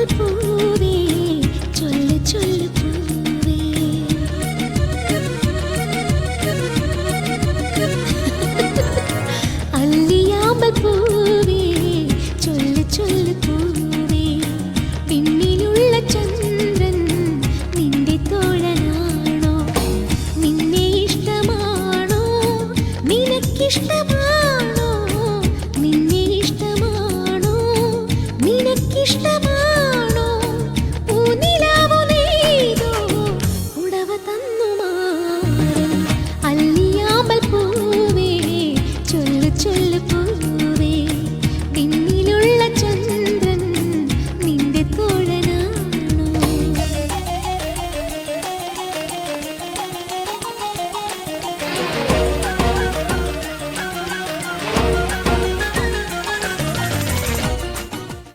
പൂവേ ചൊല്ല് ചൊല്ല് പൂവേ. അല്ലിയാമ്പൽ പൂവേ ചൊല്ല് ചൊല്ല് പൂവേ. പിന്നിലുള്ള ചന്ദ്രൻ നിന്റെ തോഴനാണോ? നിന്നെ ഇഷ്ടമാണോ? നിനക്കിഷ്ടമാണോ? നിന്നെ ഇഷ്ടമാണോ? നിനക്കിഷ്ടമാണോ?